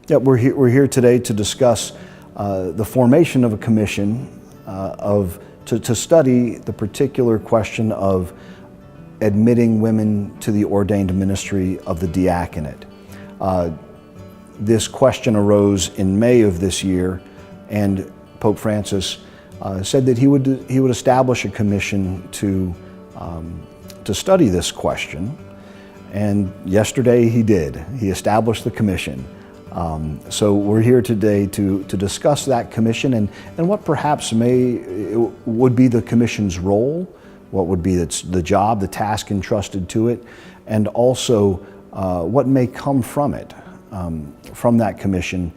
Yeah, we're here today to discuss the formation of a commission to study the particular question of admitting women to the ordained ministry of the diaconate. This question arose in May of this year, and Pope Francis said that he would establish a commission to study this question. And yesterday he did. He established the commission. So we're here today to discuss that commission and what perhaps would be the commission's role, what would be the job, the task entrusted to it, and also what may come from it, from that commission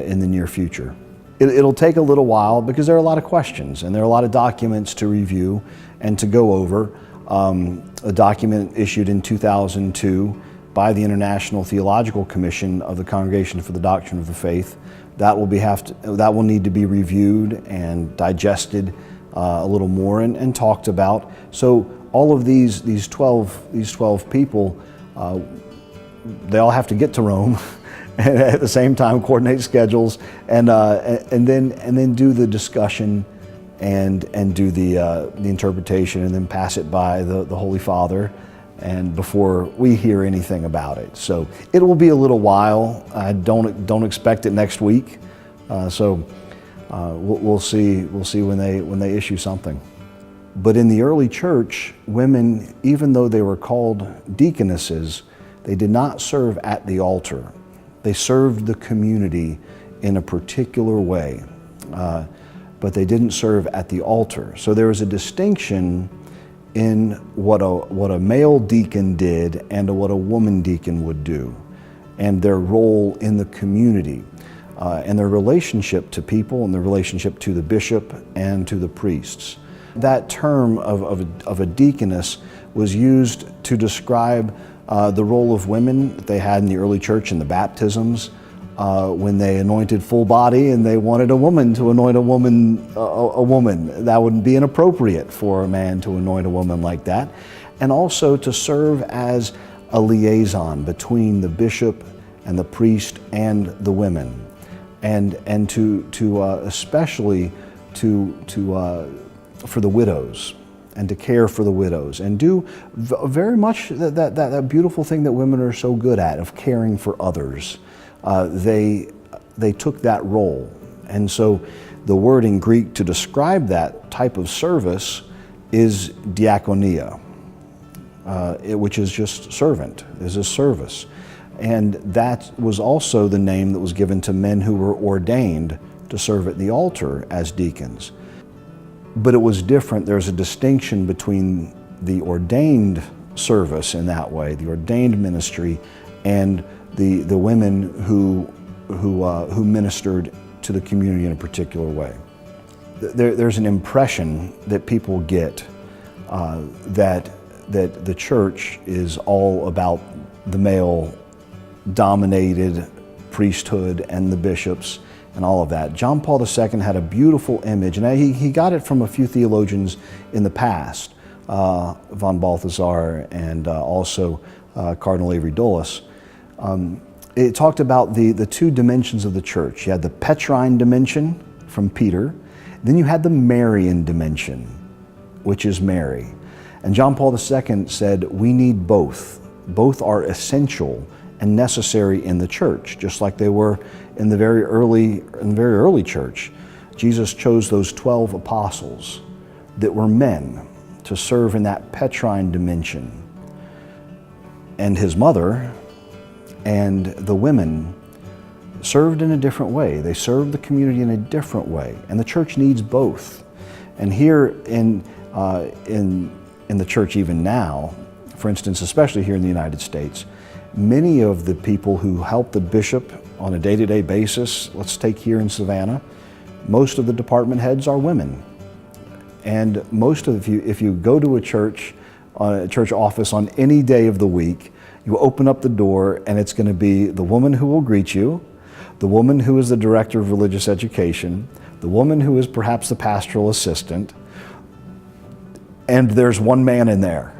in the near future. It'll take a little while because there are a lot of questions and there are a lot of documents to review and to go over. A document issued in 2002 by the International Theological Commission of the Congregation for the Doctrine of the Faith. That will need to be reviewed and digested a little more and talked about. So all of these 12 people, they all have to get to Rome and at the same time coordinate schedules and then do the discussion and do the interpretation and then pass it by the Holy Father and before we hear anything about it. So it will be a little while. I don't expect it next week. We'll see when they issue something. But in the early church, women, even though they were called deaconesses, they did not serve at the altar. They served the community in a particular way. But they didn't serve at the altar. So there was a distinction in what a male deacon did and what a woman deacon would do, and their role in the community, and their relationship to people and their relationship to the bishop and to the priests. That term of a deaconess was used to describe the role of women that they had in the early church in the baptisms, when they anointed full body and they wanted a woman to anoint a woman. That wouldn't be inappropriate for a man to anoint a woman like that. And also to serve as a liaison between the bishop and the priest and the women. And to especially for the widows, and to care for the widows, and do very much that beautiful thing that women are so good at, of caring for others. They took that role. And so the word in Greek to describe that type of service is diakonia, which is just servant, is a service. And that was also the name that was given to men who were ordained to serve at the altar as deacons. But it was different. There's a distinction between the ordained service in that way, the ordained ministry, and the women who ministered to the community in a particular way. There's an impression that people get that the church is all about the male-dominated priesthood and the bishops and all of that. John Paul II had a beautiful image, and he got it from a few theologians in the past, von Balthasar and also Cardinal Avery Dulles. It talked about the two dimensions of the church. You had the Petrine dimension from Peter, then you had the Marian dimension, which is Mary. And John Paul II said, we need both. Both are essential and necessary in the church, just like they were in the very early church. Jesus chose those 12 apostles that were men to serve in that Petrine dimension. And his mother and the women served in a different way. They served the community in a different way, and the church needs both. And here in the church even now, for instance, especially here in the United States, many of the people who help the bishop on a day-to-day basis, let's take here in Savannah, most of the department heads are women. And most of you, if you go to a church office on any day of the week, you open up the door and it's going to be the woman who will greet you, the woman who is the director of religious education, the woman who is perhaps the pastoral assistant, and there's one man in there,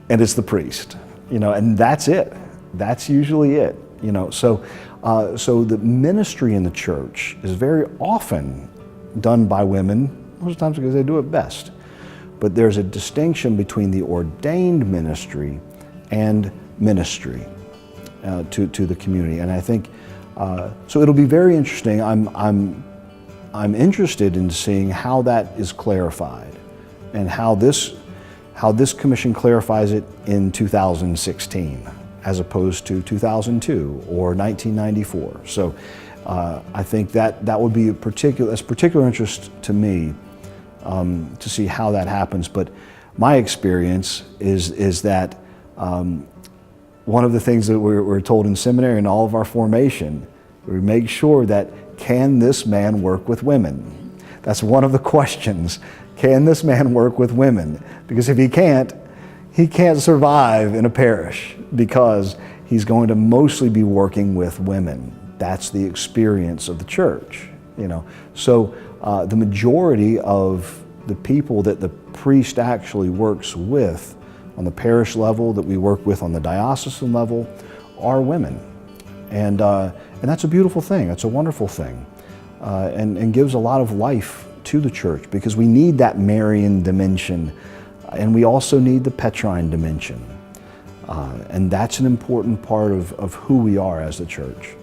and it's the priest, and that's it. That's usually it, So So the ministry in the church is very often done by women, most times because they do it best. But there's a distinction between the ordained ministry and ministry to the community. And I think, so it'll be very interesting. I'm interested in seeing how that is clarified and how this commission clarifies it in 2016 as opposed to 2002 or 1994. So I think that would be particular interest to me to see how that happens. But my experience is that one of the things that we're told in seminary and all of our formation, we make sure that, can this man work with women? That's one of the questions. Can this man work with women? Because if he can't survive in a parish, because he's going to mostly be working with women. That's the experience of the church, you know. So the majority of the people that the priest actually works with on the parish level, that we work with on the diocesan level, are women. And that's a beautiful thing. That's a wonderful thing. And gives a lot of life to the church, because we need that Marian dimension, and we also need the Petrine dimension. And that's an important part of who we are as the church.